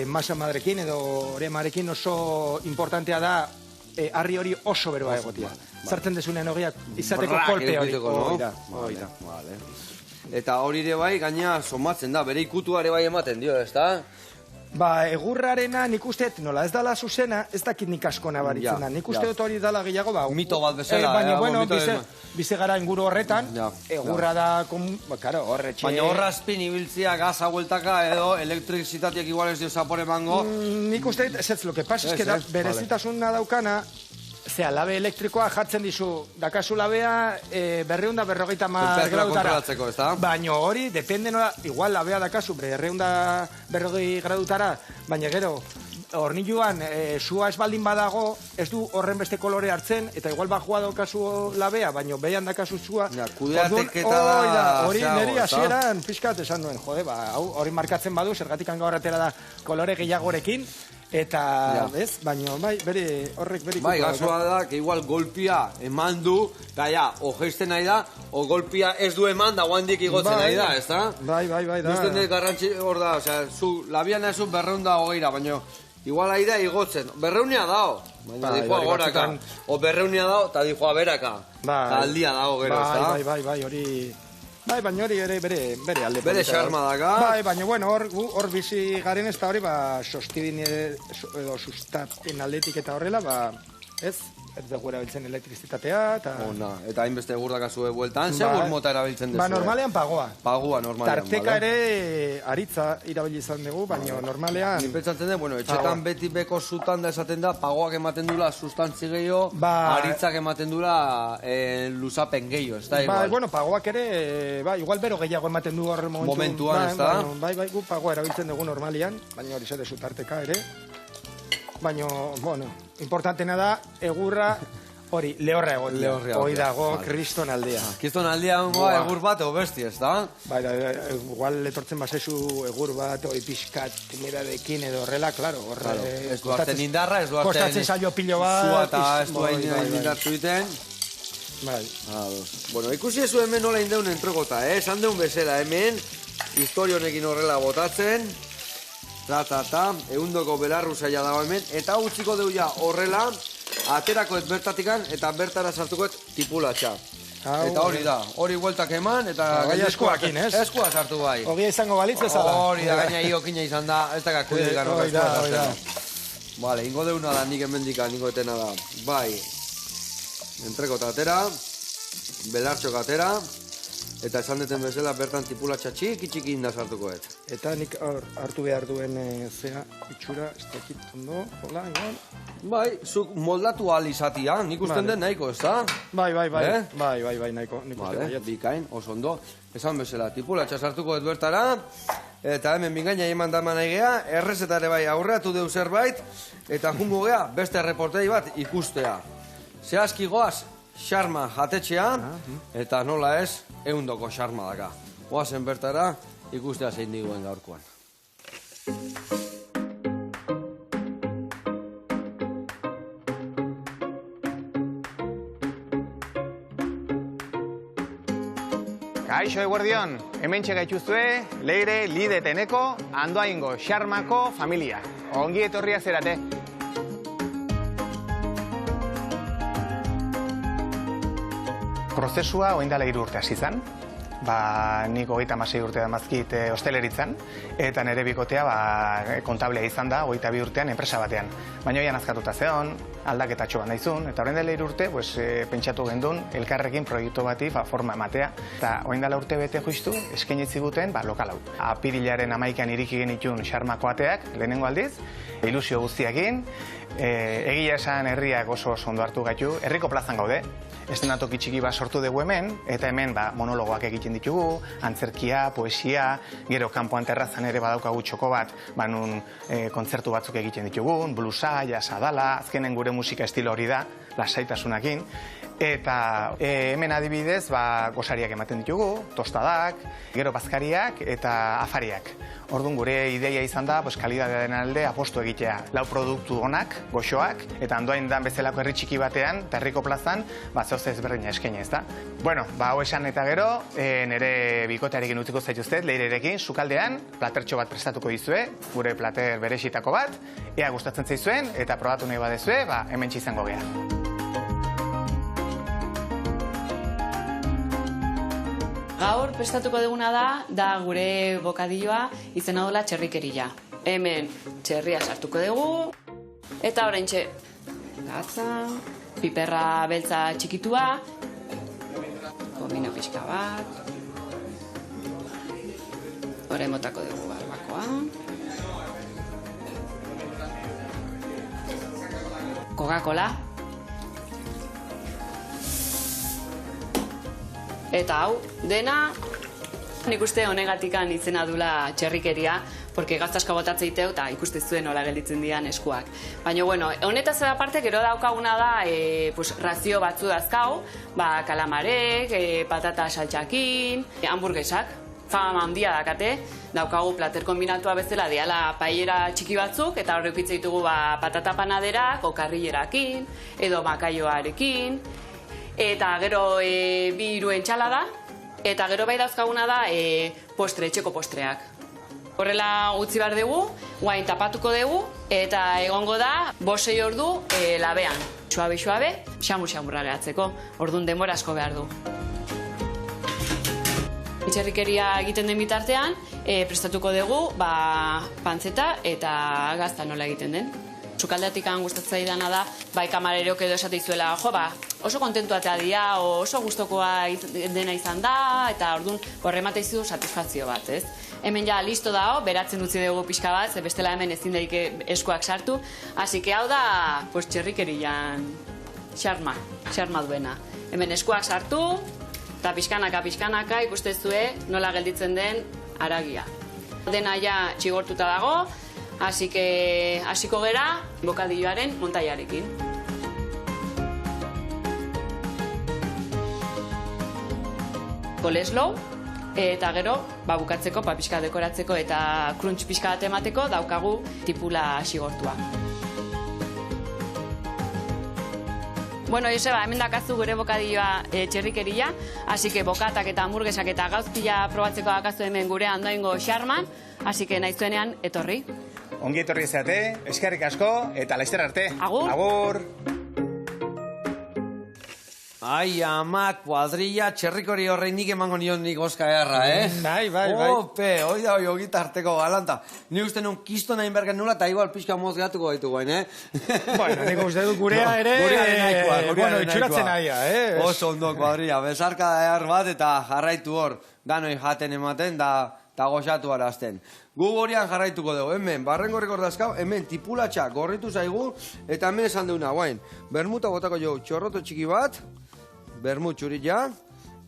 masa madrekin edo oremarekin oso importantea da harri hori oso beroa egotia. Zartzen dezunean ogiak izateko kolpe hori. Eta hori ere bai, gaina somatzen da, bere ikutuare bai ematen dio, ez da? Egurrarena nik uste, nola ez dala zuzena, ez dakit nik asko nabaritzen da. Nik uste dut hori dala gehiago, mito bat bezala. Baina, bize gara inguru horretan, egurra da, horre txe... Baina horra azpin ibiltzia gaza hueltaka edo elektrizitateak igual ez dio zapore mango. Nik uste, ez lo que pasa, es que berezitasuna daukana, zea, labe elektrikoa jartzen dizu, dakazu labea 250 gradutara. Baina hori, depende nola, igual labea dakazu 240 gradutara, baina gero, horniluan sua ez baldin badago, ez du horren beste kolore hartzen, eta igual bajua daukazu labea, baina behan dakazu sua. Kudeateketa da. Hori niri hasieran pixkat esan duen, hori markatzen badu, zergatik gaur atera da kolore gehiagorekin, eta, ez, baina, horrek beri... Bai, gazoa da, que igual golpia eman du, eta o geisten nahi da, o golpia ez du eman da, guandik igotzen nahi da, ez da? Bai, da. Guztien dut garrantzi hor da, labian ez du 220, baina igual nahi da igotzen, 200 dao, baina dihua goraka, o 200 dao, eta dihua beraka, eta aldia dao gero, ez da? Bai, hori... Bai, baina hori bere alde. Bere xarma daka. Bai, baina, hor bizi garen ez da hori, sostibin edo sustapen aldetik eta horrela, ez? ez dugu erabiltzen elektrizitatea, eta... Ona, eta hainbeste egur dakazue bueltan, segur mota erabiltzen dezu. Normalean pagoa. Pagoa, normalean, Tarteka ere aritza irabili izan dugu, baina normalean... Ni pentsatzen den, bueno, etxetan beti beko zutan da esaten da, pagoak ematen dula sustantzi gehiago, aritzak ematen dula luzapen gehiago, ez da igual. Bueno, pagoak ere, igual bero gehiago ematen du hor momentuan, ez da? Bai, gu pagoa erabiltzen dugu normalean, baina hori zede tarteka ere. Baina, bueno, importantena da, egurra hori, lehorra egotia. Hoi dago, kriston aldea. Kriston aldea egur bat o besti, ez da? Bai, igual etortzen basezu egur bat, hori pixkat, timeradekin edo horrela, klaro. Ez du hartzen indarra, ez du hartzen... Kostatzen zailo pilo bat... Zua eta ez du indartu iten. Bai. Bueno, ikusi ezu hemen nola indeun entregota, esan deun bezala hemen, historionekin horrela botatzen, eundoko belarru zaila dago hemen, eta utziko deu ja horrela, aterako ez bertatikan, eta bertara sartuko ez tipulatxa. Eta hori da, hori bueltak eman, eta... Bai, eskuakin, ez? Eskua sartu bai. Ogia izango balitz bezala. Hori da, gaina iokina izan da, ez da kakudikan horrezko esarteko. Bale, ingo deuna da, nik emendika, ingo etena da. Bai, entrekota atera, belartxok atera, eta esan deten bezala bertan tipulatxa txiki inda sartuko ez. Eta nik hartu behar duen zea itxura, ez dakit ondo, hola, igual. Bai, zuk moldatu ahal izatia, nik usten den nahiko, ez da? Bai, nahiko. Vale, bikain, oso ondo. Esan bezala, tipulatxa sartuko ez bertara, eta hemen bingaina eman daman aigea, errezetare bai aurreatu deu zerbait, eta jungo gea beste reportei bat ikustea. Zehazki goaz, xarma jatetxea, eta nola ez, eundoko xarma daka. Goazen bertara, ikustea zein diguen gaurkoan. Kaixo eguerdion, hemen txegaituzue, Leire Lideteneko, Andoaingo Xarmako familia. Ongi etorria zerate. Prozesua oindala 3 urte hasi zan. Nik 36 urte damazkit hosteleritzan, eta nire bikotea kontablea izan da 22 urtean enpresa batean. Baina oian azkatuta zeon, aldaketatxo bat nahizun, eta orain dela 3 urte pentsatu gendun elkarrekin proiektu bati forma ematea. Eta orain dela urte bete justu, eskainitzi guten lokal hau. Apirilaren 11an iriki genitun Xarmako ateak, lehenengo aldiz, ilusio guztiakin, egia esan herriak oso ondo hartu gaitu, herriko plazan gaude. Eszenatoki txiki bat sortu dugu hemen, eta hemen monologoak egiten ditugu, antzerkia, poesia, gero kanpoan terrazan ere badaukagu txoko bat, nun kontzertu batzuk egiten ditugu, bluesa, jazza dala, azkenen gure musika estilo hori da, lasaitasunakin, eta hemen adibidez gosariak ematen ditugu, tostadak, gero bazkariak eta afariak. Orduan gure ideia izan da, kalidadearen alde apostu egitea. 4 produktu onak, goxoak, eta Andoain dan bezalako herri txiki batean, eta herriko plazan, zoze ezberdina eskaini ez da. Bueno, hau esan eta gero, nire bikotearekin utziko zaituztet, Leirerekin, sukaldean, platertxo bat prestatuko dizue, gure plater berexitako bat, ea gustatzen zaizuen, eta probatu nahi badezue, hemen izango gea. Gaur prestatuko duguna da gure bokadilloa izena dola txerrikeria. Hemen txerria sartuko dugu, eta oraintxe gatza, piperra beltza txikitua, komino pixka bat, orain botako dugu barbakoa, Coca-Cola, eta hau, dena, nik uste honegatikan izena dula txerrikeria, porque gaztaska botatzeiteu eta ikuste zuen nola gelditzen dian eskuak. Baina, bueno, honetaz aparte, gero daukaguna da razio batzu dazkau, kalamarek, patata saltxakin, hamburguesak, fama handia dakate, daukagu plater kombinatua bezala diala paellera txiki batzuk, eta horrek ditugu patata panaderak, okarrilerakin, edo makaioarekin, eta gero 2 entxalada, eta gero bai dauzkaguna da etxeko postreak. Horrela utzi behar dugu, guain tapatuko dugu, eta egongo da 5-6 ordu labean. Suabe, xamur-xamurra gehatzeko, orduan denbora asko behar du. Txerrikeria egiten den bitartean, prestatuko dugu pantzeta eta gazta nola egiten den. Sukaldeatik gustatzen zaidana da, bai kamareroak edo esate izuela, jo, ba, oso kontentuatea dira, oso gustokoa dena izan da, eta orduan horre izu satisfazio bat, ez? Hemen ja listo dago, beratzen utzi dugu pixka bat, ze bestela hemen ezin daik eskuak sartu, hasi que hau da, pues txerrikerian xarma duena. Hemen eskuak sartu, eta pixkanaka ikustezue nola gelditzen den haragia. Dena ja txigortuta dago, así que hasiko gera bokadilloaren montaiarekin. Coleslaw eta gero bukatzeko pixka dekoratzeko eta crunch pixka bat emateko daukagu tipula xigortua. Bueno, Joseba, hemen dakazu gure bokadilloa txerrikeria, así que bokatak eta hamburguesak eta gauzpila probatzeko dakazu hemen gure Andoaingo xarman, así que nahi zuenean etorri. Ongi etorri izate, eskerrik asko, eta laizter arte. Agur. Agur. Ai, ama, kuadrilla, txerrikori horrein nik emango nion nik oska erra, Bai. Ope, hoi da, hoi tarteko galanta. Ni uste nun kisto nahin bergen nula, eta igual pixka mozgatuko gaitu guain, Bueno, nik uste dut gurea ere... Bueno, itxuratzen aia, Oso ondo, kuadrilla, bezarka da bat, eta jarraitu hor, danoi jaten ematen, da goxatu arazten. Gu gorian jarraituko dugu, hemen, barrengo rekordazkau, hemen tipulatxa gorritu zaigu, eta hemen esan duguna, guain, bermuta botako jo, txorroto txiki bat, bermut txurilla,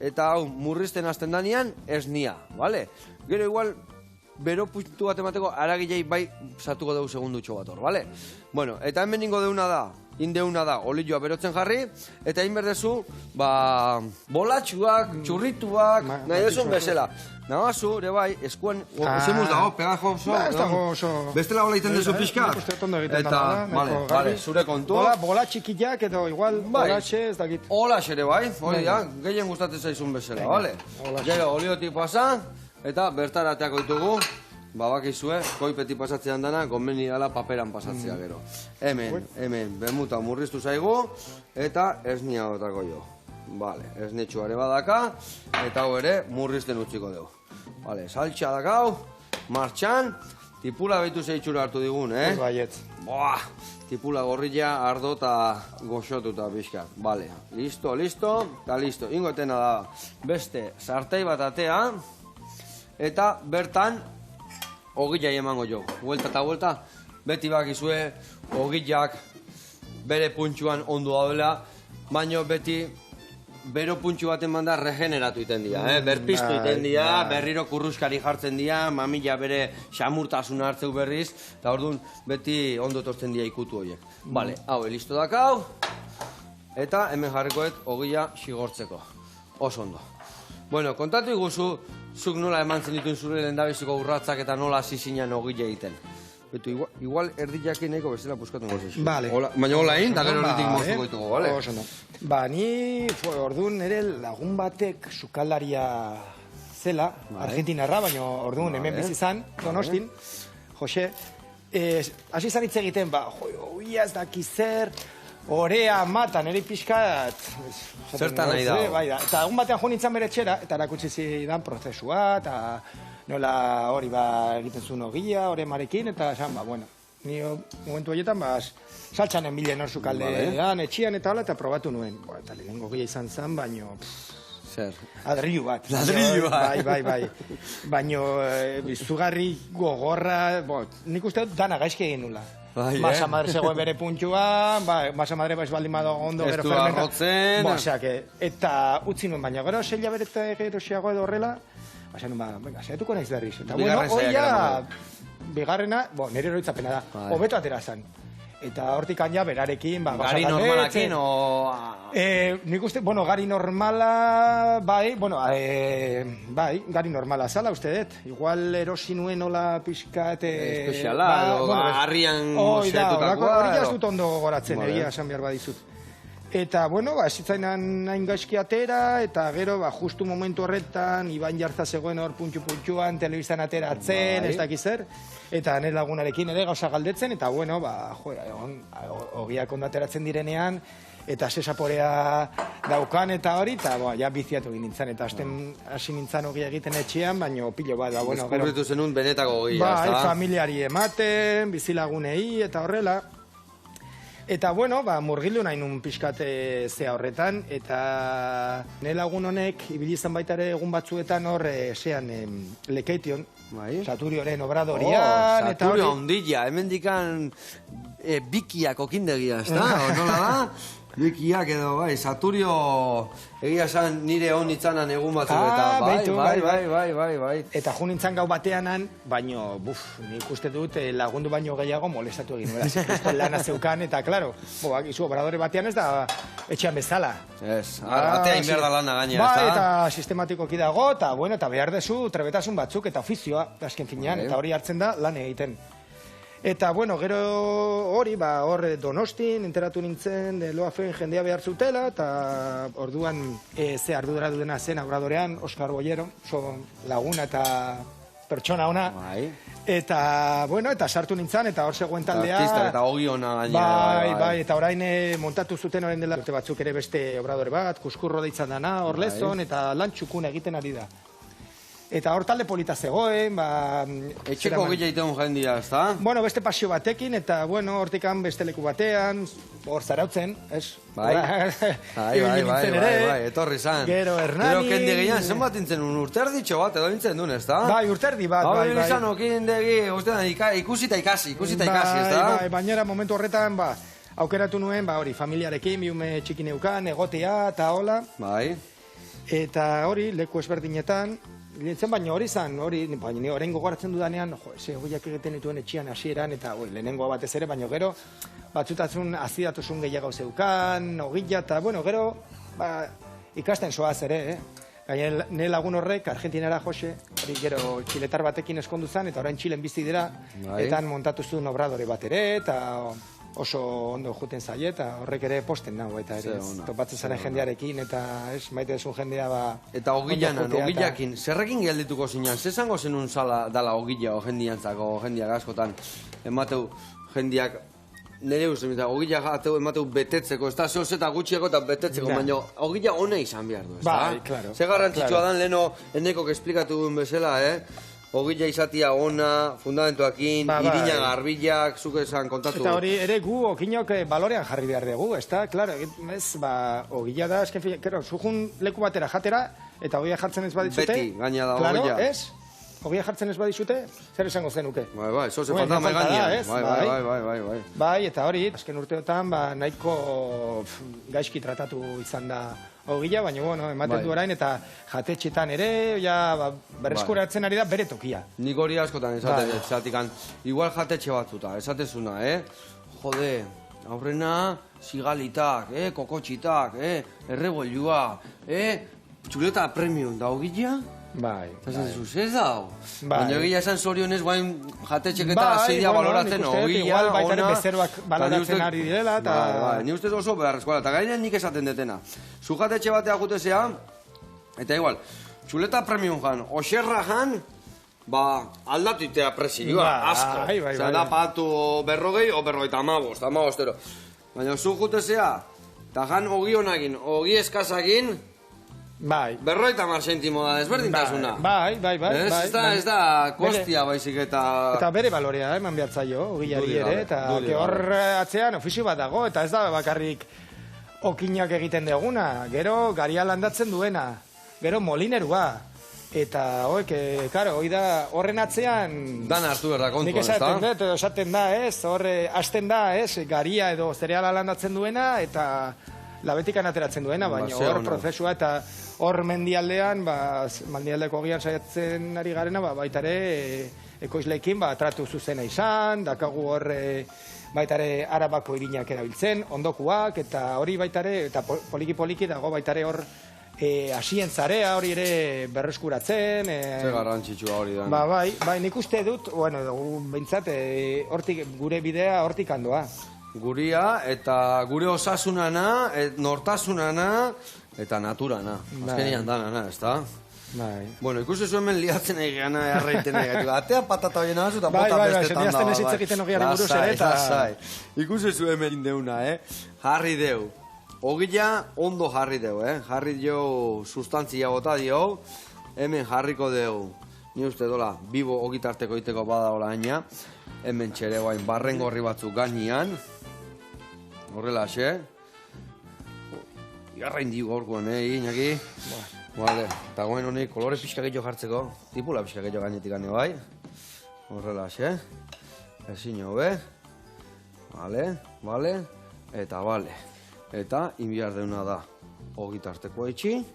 eta hau, murrizten hasten danean, esnia, bale? Gero igual, bero puntu bat emateko, aragilei bai, sartuko dugu segundutxo bat hor, bale? Bueno, eta hemen ingo indeuna da, olioa berotzen jarri, eta inberdezu, bolatxuak, txurrituak, nahi desun bezala. Nagazu, ere bai, eskuan, zemuz dago, pegajo oso. Ez dago oso... Bestela hola iten dezu pixka. Eta, vale, zure kontu. Bola txikiak edo igual, bolatxe ez dakit. Olaxe ere bai, hori da, gehien gustatzen zaizun bezala, bale? Gero, oliotik pasa, eta bertarateako ditugu, bakizue, koipetik pasatzean dana, gomeni dala paperan pasatzea gero. Hemen, bermuta murriztu zaigu, eta esnia botako jo. Vale, esnetxuare badaka, eta hau ere murrizten utziko dugu. Vale, saltxa dakau, martxan, tipula behitu zeitxura hartu digun, Baiet. Boa, tipula gorrilla, ardo eta goxotuta pixka. Vale, listo, eta listo. Ingotena da, beste sartei bat atea, eta bertan, ogillai emango jo. Vuelta eta vuelta, beti bakizue, ogillak bere puntxuan ondo daudela, baino beti bero puntxu baten banda regeneratu iten dira, berpiztu iten dira, berriro kurruskari jartzen dira, mamila bere xamurtasuna hartzeu berriz, eta orduan beti ondo tortzen dira ikutu horiek. Vale, hau, listo dakau, eta hemen jarrikoet ogilla xigortzeko. Oso ondo. Bueno, kontatu iguzu, zuk nola eman zen dituen zure lehendabiziko urratzak eta nola hasi zinean ogilla egiten. Betu, igual erdiakin nahiko bezala buskatu ngozizio. Vale. Baina hola egin, eta gero horretik moztuko ditugu, bale? Oso no. Ni orduan ere lagun batek sukaldaria zela, argentinarra, baina orduan hemen bizi zan, Donostin, Jose, hasi zan hitz egiten, oia ez daki zer, orea matan, ere pixkat... Zertan nahi dago. Eta egun batean jo nintzen bere txera, eta erakutsi zidan prozesua, eta nola hori egiten zuen ogia, ore marekin, eta esan, bueno, ni momentu horietan, saltxanen bilen hor sukaldean, etxian eta hola, eta probatu nuen. Eta lehenengo ogia izan zen, baino... Zer? Adrillu bat. Ladrillu bat. Bai. Baino, bizugarri gogorra, nik uste dut dana gaizki egin nula. Masa madre zegoen bere puntxua, masa madre baiz baldin bado ondo gero fermenta. Ez du arrotzen. Eta utzi nuen, baina gero zeila bereta gerosiago edo horrela, baina venga, zehatuko naiz berriz. Eta bueno, hoia, bigarrena, nire horitzapena da, hobeto atera zen. Eta hortik anja berarekin, gari normalakin, o... Nik uste, gari normala, bai, gari normala zala, uste dut. Igual erosi nuen hola pixkat... Espeziala, harrian mozetutakoa. Hori jaz dut ondo goratzen, egia esan behar badizut. Eta, esitzainan nahin gaizki atera, eta gero, justu momentu horretan, Iban Jartza zegoen hor puntxuan, telebizan ateratzen, ez dakiz zer, eta nire lagunarekin ere gauza galdetzen, eta, ogiak ondo ateratzen direnean, eta sesaporea daukan eta hori, eta, ja biziatu egin nintzen, eta hasi nintzen ogia egiten etxean, baina pilo bat, Deskubritu zenun benetako ogia, familiari ematen, bizilagunei, eta horrela, Eta, bueno, murgildu nahi nun pixkate zea horretan, eta nire lagun honek, ibili izan baita ere egun batzuetan hor, zean, Lekeition, Saturioren obradorian, eta hori... Saturio ondilla, hemen dikan bikiak okindegia, ez da? Nola da? Bikiak edo, Saturio egia esan nire hon itzanan egun batzu eta bai. Eta jo nintzen gau bateanan, baino, nik uste dut lagundu baino gehiago molestatu egin nuela. Justo lana zeukan, eta, klaro, izu, obradore batean ez da etxean bezala. Ez, atea inberda lana gaina, ez da? Eta sistematikoki dago, eta, bueno, eta behar dezu trebetasun batzuk, eta ofizioa, azken finean, eta hori hartzen da lan egiten. Eta, bueno, gero hori, hor Donostin, enteratu nintzen, loafen jendea behar zutela, eta orduan ze ardura duena zen obradorean, Oskar Bollero, laguna eta pertsona ona. Eta, bueno, eta sartu nintzen, eta hor zegoen taldea. Artistak eta ogi ona gainera. Bai, eta orain montatu zuten orain dela urte batzuk ere beste obradore bat, Kuskurro deitzen dana, hor lezon, eta lan txukun egiten ari da. Eta hor talde polita zegoen, Etxeko gila iteun jendia, ez da? Bueno, beste pasio batekin, eta, bueno, hortikan beste leku batean, hor zarautzen, ez? Bai, etorri zan. Gero Hernani... Gero kendi gehian, zenbat intzen un urterditxo bat, edo intzen duen, ez da? Bai, urterdi bat, bai. Hau izan okindegi, ikusi eta ikasi, ez da? Bai, bainera momentu horretan, aukeratu nuen, hori, familiarekin, biume txikin eukan, egotea, eta hola. Bai. Eta hori, leku ezberdinetan, Lintzen baina hori zan, baina ni orain gogoratzen dudanean, ze hoiak egiten dituen etxian hasieran eta lehenengoa batez ere, baina gero batzutasun azidatosun gehiago zeukan, ogila eta, bueno, gero ikasten soaz ere, Gaina nire lagun horrek, Argentinara Jose, hori gero txiletar batekin eskondu zen, eta orain Txilen bizi dira, eta montatu zuen obradore bat ere, eta oso ondo juten zaie, eta horrek ere posten nago, eta ere topatzen zaren jendearekin, eta maite dezun jendea Eta ogillakin, zerrekin geldituko zinan, zezango zenun zala dala ogilla o jendiantzako, jendiak askotan, emateu jendiak, nire uste, ogilla emateu betetzeko, ez da, zehoz eta gutxiako eta betetzeko, baina ogilla hone izan behar du, ez da? Bai, klaro. Ze garrantzitsua dan, leheno, enekok esplikatu duen bezala, Ogilla izatia ona, fundamentuakin, irina garbilak, zuk esan kontatu. Eta hori ere gu okinok balorean jarri behar dugu, ez da? Klaro, ogilla da, esken fila, zujun leku batera jatera, eta ogilla jartzen ez badizute. Beti, gaina da ogilla. Klaro, ez? Ogilla jartzen ez badizute, zer esango zenuke? Bai, zoze falta maiganean. Bai, eta hori, azken urteotan, nahiko gaizki tratatu izan da ogilla, baina, bueno, ematen du orain, eta jatetxetan ere, berreskuratzen ari da bere tokia. Nik hori askotan esaten, igual jatetxe batzuta, esatezuna, jode, aurrena, sigalitak, kokotxitak, errebollua, txuleta premium da ogilla? Bai. Ez dau. Baina egia esan zorionez, guain jatetxek eta azidia baloratzen ogilla, igual baitaren bezeroak baloratzen ari direla, eta... Ni ustez oso beharrezkoa, eta gainean nik esaten detena. Zu jatetxe batea gutezea, eta igual, txuleta premium jan, oxerra jan, aldatu itea presioa, asko. Zara patu berrogei o berrogeita amabostero. Baina zu gutezea, eta jan ogi honakin, ogi eskazakin, berroita mar sentimo da desberdintasuna. Bai. Ez da kostia baizik eta... Eta bere balorea eman behartzaio, ogillari ere, eta hor atzean ofizio bat dago, eta ez da bakarrik okinak egiten deguna, gero garia landatzen duena, gero molinerua, eta hoi da horren atzean... Dan hartu berda kontuan, ez da? Nik esaten da, horre hasten da, garia edo zereala landatzen duena, eta labetikan ateratzen duena, baina hor prozesua eta hor mendialdean, mendialdeko ogian saiatzen ari garena, baitare ekoizleekin tratu zuzena izan, dakagu hor baitare arabako irinak erabiltzen, ondokuak, eta hori baitare, eta poliki-poliki dago baitare hor hasien zarea hori ere berreskuratzen. Ze garrantzitsua hori da. Bai, nik uste dut, bueno, behintzat, gure bidea hortik handoa. Guria eta gure osasunana, nortasunana eta naturana. Azkenian danana, ez da? Bueno, ikusi zuen men liatzen egean erreiten egin. Atea patata hoien azu eta bota bestetan da. Bai, ez egiten ogiaren buruz ere eta... Ikusi zuen men deuna, jarri deu. Ogila ondo jarri deu, jarri deu sustantzia bota dio, hemen jarriko deu. Ni uste dola, bibo ogitarteko iteko bada hola haina. Hemen txere guain barren gorri batzuk gainean. horrela, xe. Igarra indi gorkoan, Iñaki. Vale, eta goen honi kolore pixka gehiago jartzeko. Tipula pixka gehiago gainetik gane bai. Horrela, xe. Ezin hobe. Vale. Eta bale. Eta inbiar deuna da. Ogitarteko etxi.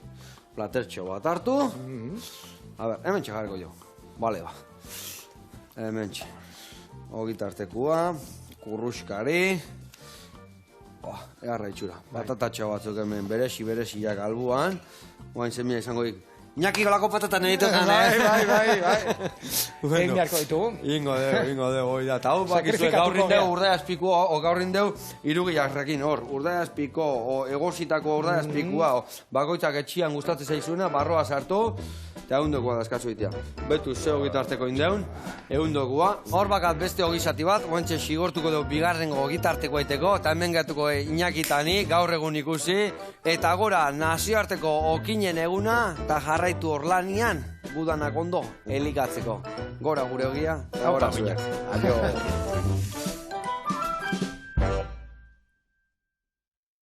Platertxo bat hartu. A ber, hemen txegareko jo. Bale ba. Hemen txe. Ogitartekoa. Kurruskari. Egarra itxura. Batatatxo batzuk hemen beresi-jak albuan. Oain zemia izango dik. Iñaki golako patatan egitetan, Bai. Egin beharko ditugu. Ingo deu, hoi da. Eta hau bakizue gaurrin deu urdaiazpiko, gaurrin deu irugiakrekin hor. Urdaiazpiko, egositako urdaiazpikoa, bakoitzak etxian gustatzen zaizuena, barroa sartu, eta egundokoa dazkatzu itea. Betu zeo gitarteko indeun, egundokoa. Hor bakat beste ogizati bat, guantxe sigortuko dugu bigarrengo gitarteko aiteko, eta hemen gatuko Iñakitani, gaur egun ikusi, eta gora nazioarteko okinen eguna, eta jarraitu orlanian, gudanak ondo, elikatzeko. Gora gure ogia, eta gora zuek. Adio.